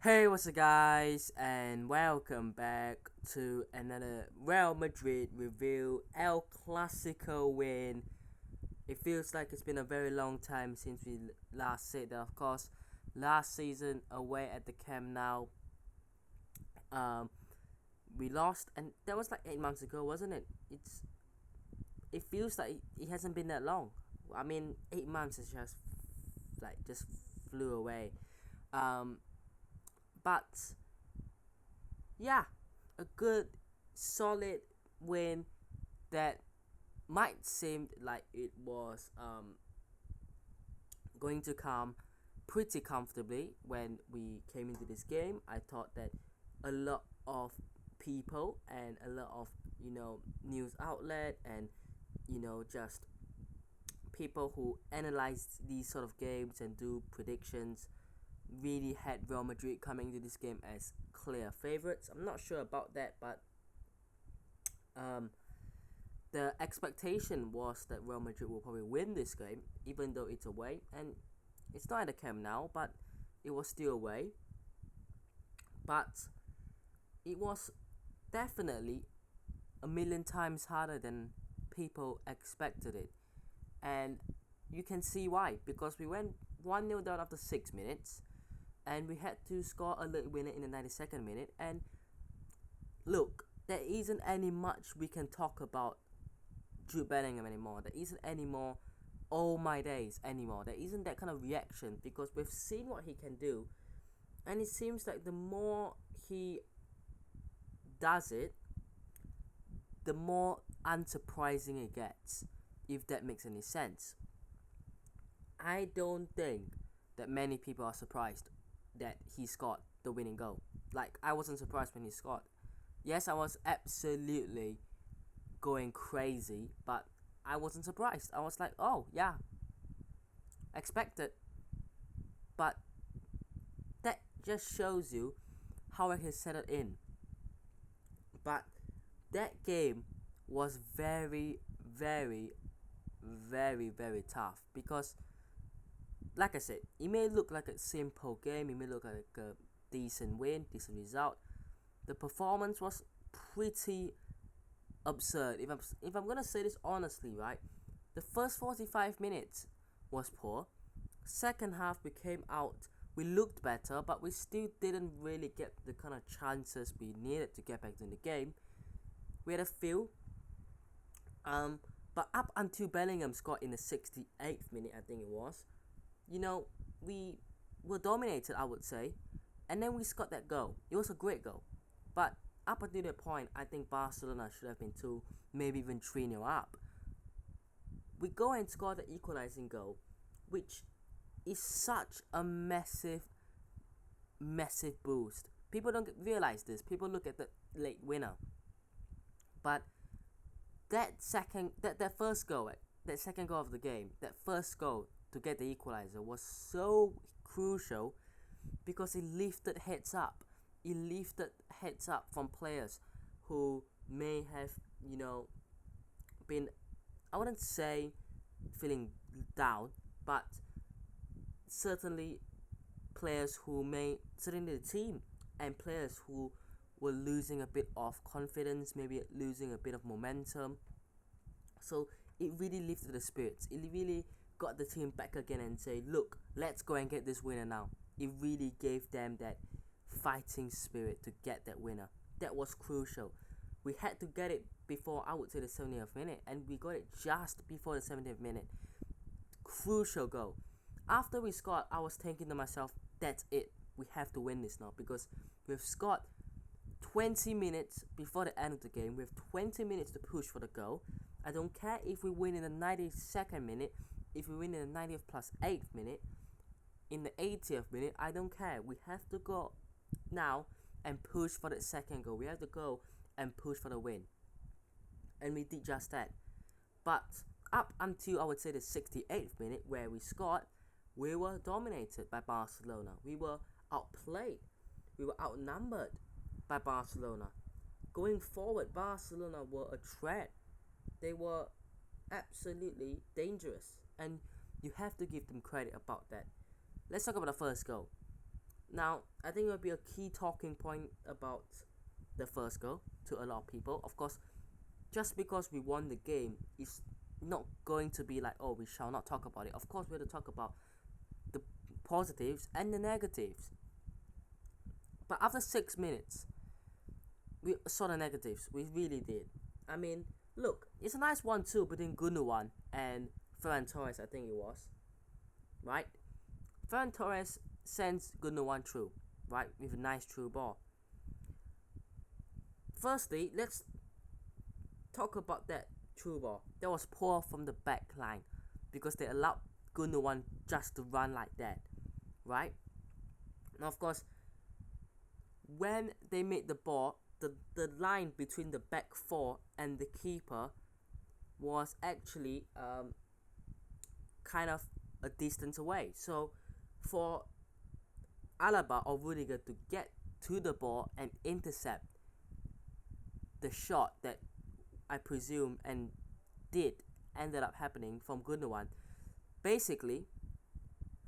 Hey, what's up, guys, and welcome back to another Real Madrid review. El Clásico win. It feels like it's been a very long time since we last said that. Of course, last season away at the Camp Nou, um, we lost, and that was like 8 months ago, wasn't it? It feels like it hasn't been that long. I mean, 8 months is just flew away. Um, but yeah, a good, solid win that might seem like it was going to come pretty comfortably when we came into this game. I thought that a lot of people and a lot of news outlet and just people who analyze these sort of games and do predictions really had Real Madrid coming into this game as clear favorites. I'm not sure about that, but um, the expectation was that Real Madrid will probably win this game, even though it's away, and it's not at the Camp now, but it was still away. But it was definitely a million times harder than people expected it, and you can see why. Because we went 1-0 down after 6 minutes, and we had to score a late winner in the 92nd minute. And look, there isn't any much we can talk about Bellingham anymore. There isn't any more "oh my days" anymore. There isn't that kind of reaction because we've seen what he can do, and it seems like the more he does it, the more unsurprising it gets. If that makes any sense, I don't think that many people are surprised that he scored the winning goal. Like, I wasn't surprised when he scored. Yes, I was absolutely going crazy, but I wasn't surprised. I was like, oh yeah, expected. But that just shows you how I can set it in. But that game was very, very, very tough because, like I said, it may look like a simple game, it may look like a decent win, decent result. The performance was pretty absurd. If I'm gonna say this honestly, right? The first 45 minutes was poor. Second half we came out, we looked better, but we still didn't really get the kind of chances we needed to get back in the game. We had a few, um, but up until Bellingham scored in the 68th minute, I think it was. We were dominated, I would say, and then we scored that goal. It was a great goal, but up until that point, I think Barcelona should have been 2, maybe even 3-0 up. We go and score the equalizing goal, which is such a massive boost. People don't realize this. People look at the late winner, but that first goal, that second goal of the game, that first goal to get the equalizer was so crucial because it lifted heads up. It lifted heads up from players who may have, been, I wouldn't say feeling down, but certainly certainly the team and players who were losing a bit of confidence, maybe losing a bit of momentum. So it really lifted the spirits. It really got the team back again and say, look, let's go and get this winner now. It really gave them that fighting spirit to get that winner. That was crucial. We had to get it before, I would say, the 70th minute, and we got it just before the 70th minute. Crucial goal. After we scored, I was thinking to myself, that's it. We have to win this now because we've scored 20 minutes before the end of the game. We have 20 minutes to push for the goal. I don't care if we win in the 92nd minute, if we win in the 90th plus 8th minute, in the 80th minute, I don't care. We have to go now and push for the second goal. We have to go and push for the win. And we did just that. But up until, I would say, the 68th minute where we scored, we were dominated by Barcelona. We were outplayed. We were outnumbered by Barcelona. Going forward, Barcelona were a threat. They were absolutely dangerous, and you have to give them credit about that. Let's talk about the first goal. Now, I think it will be a key talking point about the first goal to a lot of people. Of course, just because we won the game is not going to be like, oh, we shall not talk about it. Of course, we have to talk about the positives and the negatives. But after 6 minutes, we saw the negatives. We really did. I mean, look, it's a nice 1-2 between Gundogan and Ferran Torres, I think it was. Right? Ferran Torres sends Gundogan through, right? With a nice through ball. Firstly, let's talk about that through ball. That was poor from the back line because they allowed Gundogan just to run like that, right? Now, of course, when they made the ball, the line between the back four and the keeper was actually kind of a distance away. So for Alaba or Rudiger to get to the ball and intercept the shot that I presume and ended up happening from Gundogan, basically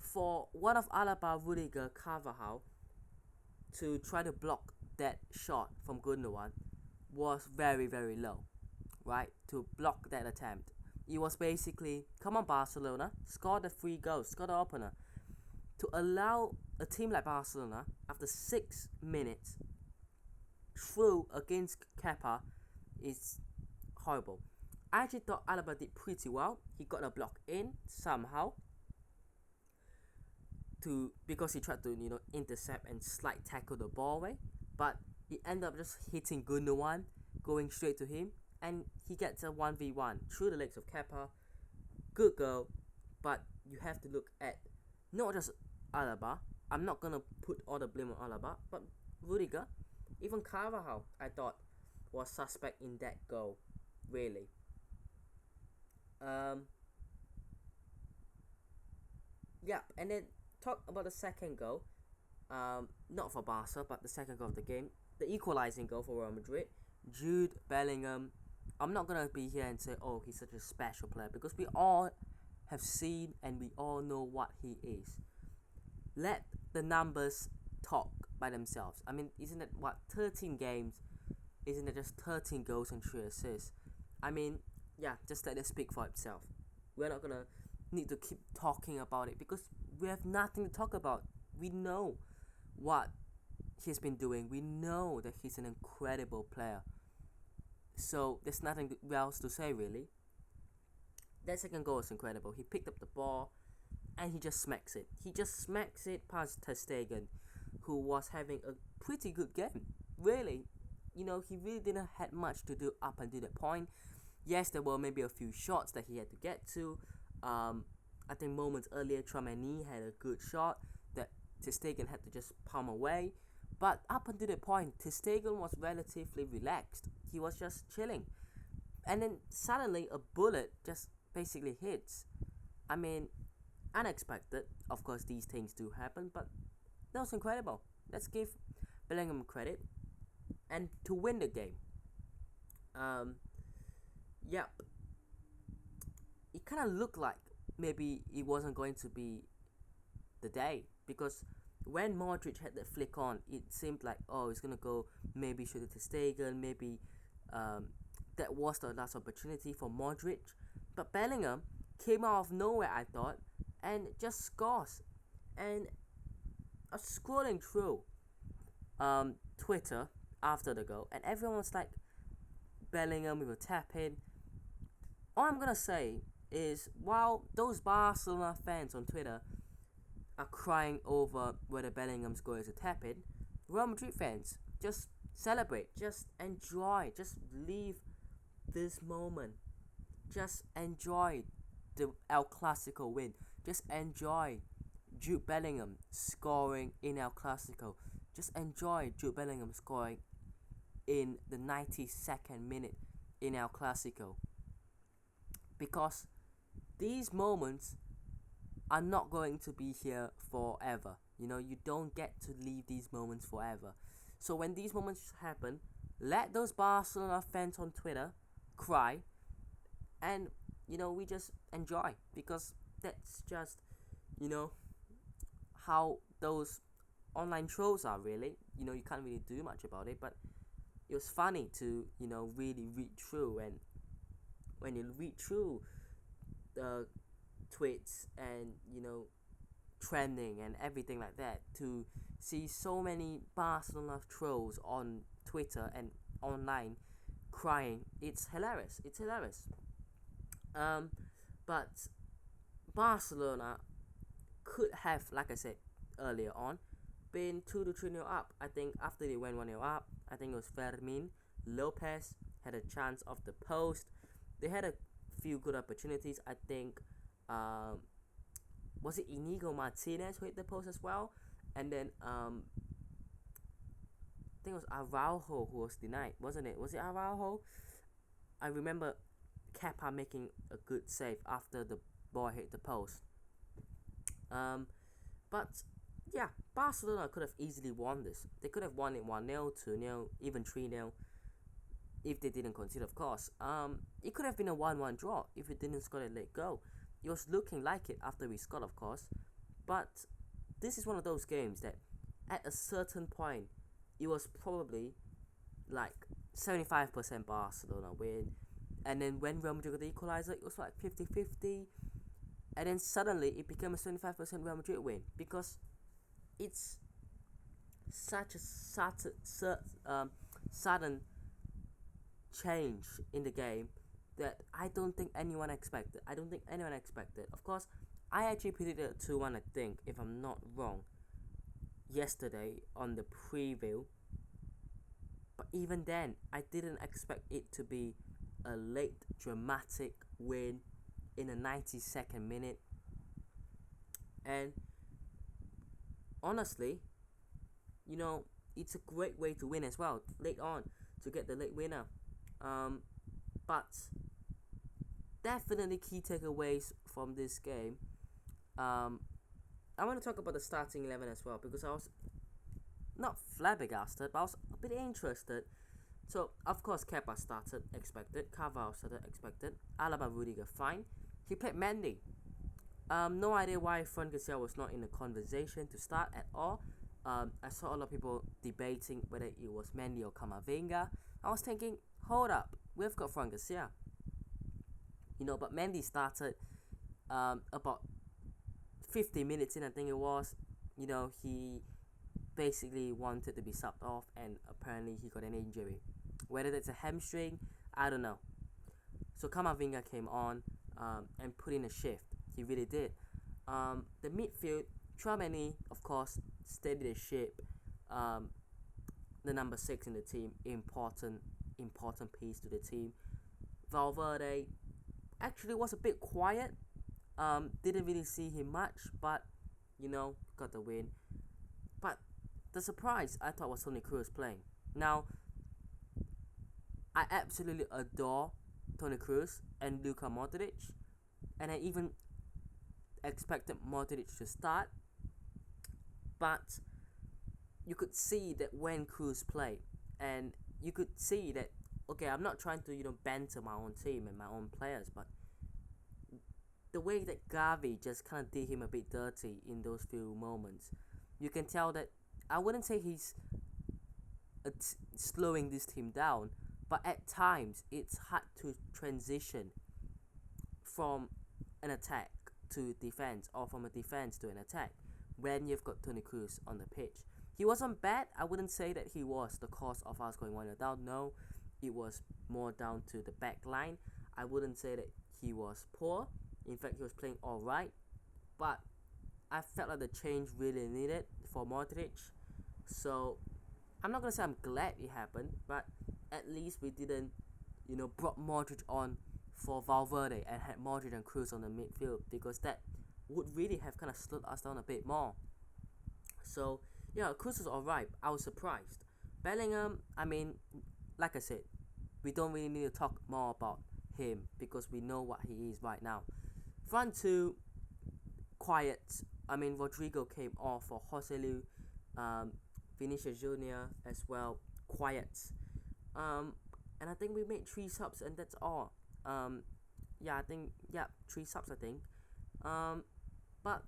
for one of Alaba, Rudiger, Carvajal to try to block that shot from Gundogan was very, very low, right? To block that attempt. It was basically, come on Barcelona, score the 3 goals, score the opener. To allow a team like Barcelona, after 6 minutes, through against Kepa is horrible. I actually thought Alaba did pretty well. He got a block in somehow, because he tried to intercept and slide tackle the ball away, but he ended up just hitting Gundogan, going straight to him, and he gets a 1v1 through the legs of Kepa. Good goal, but you have to look at not just Alaba. I'm not gonna put all the blame on Alaba, but Rudiger, even Carvajal, I thought was suspect in that goal, really. Yeah, and then talk about the second goal. Not for Barca, but the second goal of the game, the equalizing goal for Real Madrid. Jude Bellingham. I'm not gonna be here and say, oh, he's such a special player, because we all have seen and we all know what he is. Let the numbers talk by themselves. I mean, isn't it 13 games? Isn't it just 13 goals and 3 assists? I mean, yeah, just let it speak for itself. We're not gonna need to keep talking about it because we have nothing to talk about. We know what he's been doing. We know that he's an incredible player. So there's nothing else to say, really. That second goal was incredible. He picked up the ball and he just smacks it. He just smacks it past ter Stegen, who was having a pretty good game. Really, he really didn't have much to do up until that point. Yes, there were maybe a few shots that he had to get to. I think moments earlier, Tchouaméni had a good shot that ter Stegen had to just palm away. But up until that point, ter Stegen was relatively relaxed. He was just chilling. And then suddenly a bullet just basically hits. I mean, unexpected. Of course, these things do happen, but that was incredible. Let's give Bellingham credit. And to win the game, yep, it kind of looked like maybe it wasn't going to be the day, because when Modric had that flick on, it seemed like, oh, it's gonna go maybe shoot it to Stegen, maybe that was the last opportunity for Modric. But Bellingham came out of nowhere, I thought, and just scores. And I was scrolling through Twitter after the goal, and everyone was like, Bellingham with a tap in. All I'm gonna say is, while those Barcelona fans on Twitter are crying over whether Bellingham's goal is a tap in, Real Madrid fans, just celebrate, just enjoy, just leave this moment, just enjoy the El Clásico win, just enjoy Jude Bellingham scoring in El Clásico, just enjoy Jude Bellingham scoring in the 92nd minute in El Clásico, because these moments are not going to be here forever. You don't get to leave these moments forever. So when these moments happen, let those Barcelona fans on Twitter cry, and we just enjoy, because that's just how those online trolls are really. You can't really do much about it, but it was funny to really read through. And when you read through the tweets and trending and everything like that, to see so many Barcelona trolls on Twitter and online crying, it's hilarious. um but Barcelona could have, like I said earlier on, been 2 to 3 nil up. I think after they went 1 nil up, I think it was Fermin Lopez had a chance off the post. They had a few good opportunities. I think, was it Inigo Martinez who hit the post as well? And then I think it was Araujo who was denied, wasn't it? Was it Araujo? I remember Kepa making a good save after the ball hit the post. Um, but yeah, Barcelona could have easily won this. They could have won it 1-0, 2-0, even 3-0 if they didn't concede, of course. It could have been a 1-1 draw if we didn't score a late goal. It was looking like it after we scored, of course. But this is one of those games that at a certain point, it was probably like 75% Barcelona win. And then when Real Madrid got the equalizer, it was like 50-50. And then suddenly it became a 75% Real Madrid win, because it's such a sudden change in the game that I don't think anyone expected. Of course, I actually predicted 2-1, I think, if I'm not wrong, yesterday on the preview. But even then, I didn't expect it to be a late dramatic win in the 92nd minute. And honestly, it's a great way to win as well, late on, to get the late winner. But definitely key takeaways from this game. I want to talk about the starting 11 as well, because I was not flabbergasted, but I was a bit interested. So, of course, Kepa started, expected. Carvalho started, expected. Alaba, Rudiger, fine. He played Mendy. No idea why Fran Garcia was not in the conversation to start at all. I saw a lot of people debating whether it was Mendy or Camavinga. I was thinking, hold up, we've got Fran Garcia. But Mendy started about 50 minutes in, I think it was. He basically wanted to be subbed off, and apparently he got an injury. Whether that's a hamstring, I don't know. So Camavinga came on and put in a shift. He really did. The midfield, Tchouaméni, of course, steadied the ship. The number 6 in the team, important piece to the team. Valverde actually was a bit quiet. Didn't really see him much, but got the win. But the surprise, I thought, was Toni Kroos playing. Now, I absolutely adore Toni Kroos and Luka Modric, and I even expected Modric to start. But you could see that when Kroos played, and you could see that, okay, I'm not trying to banter my own team and my own players, but the way that Gavi just kind of did him a bit dirty in those few moments, you can tell that I wouldn't say he's slowing this team down, but at times it's hard to transition from an attack to defense, or from a defense to an attack, when you've got Toni Kroos on the pitch. He wasn't bad. I wouldn't say that he was the cause of us going 1-0 down. No, it was more down to the back line. I wouldn't say that he was poor. In fact, he was playing alright. But I felt like the change really needed for Modric. So I'm not gonna say I'm glad it happened, but at least we didn't, brought Modric on for Valverde and had Modric and Kroos on the midfield, because that would really have kind of slowed us down a bit more. So yeah, Kroos was alright. I was surprised. Bellingham, I mean, like I said, we don't really need to talk more about him, because we know what he is right now. Front two, quiet. I mean, Rodrigo came off for Joselu, Vinicius Junior as well, quiet. And I think we made 3 subs, and that's all. I think 3 subs, I think. But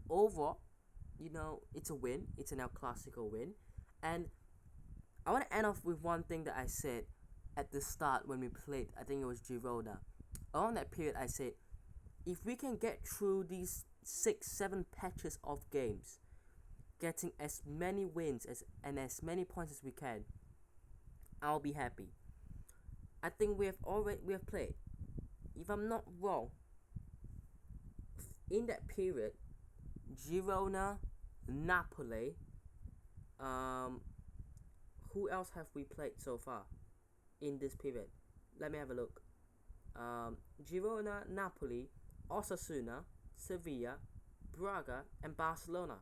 overall, it's a win. It's an El Clásico win. And I want to end off with one thing that I said at the start when we played. I think it was Girona. Around that period, I said, if we can get through these 6-7 patches of games, getting as many wins and as many points as we can, I'll be happy. I think we have played. If I'm not wrong, in that period, Girona, Napoli, who else have we played so far in this period? Let me have a look. Girona, Napoli, Osasuna, Sevilla, Braga, and Barcelona.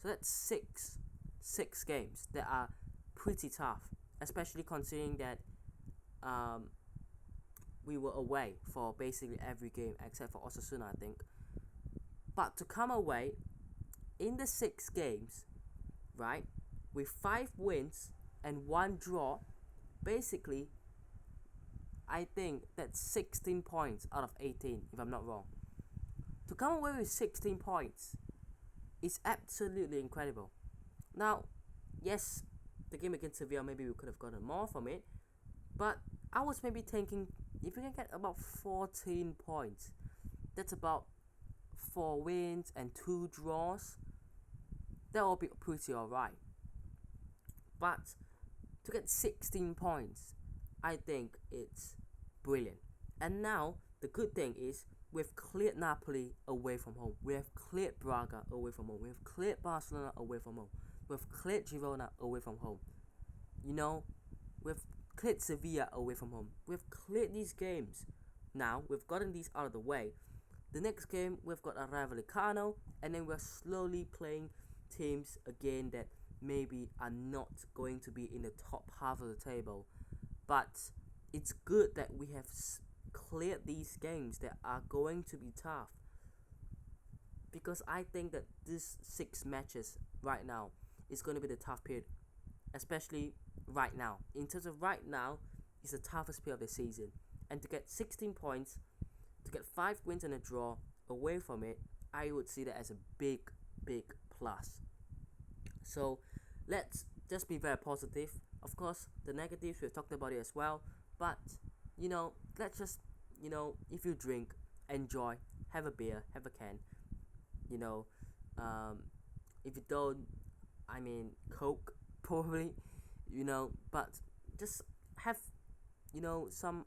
So that's six games that are pretty tough, especially considering that we were away for basically every game except for Osasuna, I think. But to come away in the 6 games, right, with 5 wins and 1 draw, basically, I think that's 16 points out of 18, if I'm not wrong. To come away with 16 points is absolutely incredible. Now, yes, the game against Sevilla, maybe we could have gotten more from it, but I was maybe thinking if we can get about 14 points, that's about 4 wins and 2 draws, that will be pretty alright. But to get 16 points, I think it's brilliant. And now, the good thing is, we've cleared Napoli away from home. We have cleared Braga away from home. We have cleared Barcelona away from home. We've cleared Girona away from home. We've cleared Sevilla away from home. We've cleared these games. Now, we've gotten these out of the way. The next game, we've got a Rayo Vallecano, and then we're slowly playing teams again that maybe are not going to be in the top half of the table. But it's good that we have cleared these games that are going to be tough, because I think that this 6 matches right now is going to be the tough period, especially right now. In terms of right now, it's the toughest period of the season, and to get 16 points, to get 5 wins and a draw away from it, I would see that as a big plus. So let's just be very positive. Of course, the negatives, we've talked about it as well, but let's just, if you drink, enjoy, have a beer, have a can, if you don't, I mean, Coke, probably, but just have, some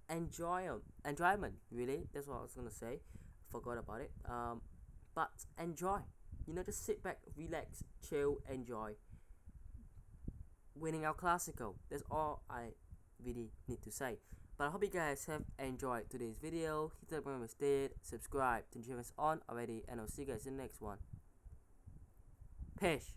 enjoyment, really, that's what I was gonna say, forgot about it, but enjoy, just sit back, relax, chill, enjoy winning our Clásico. That's all I really need to say. But I hope you guys have enjoyed today's video. Hit the button if you did, subscribe to the channel on already, and I'll see you guys in the next one. Peace.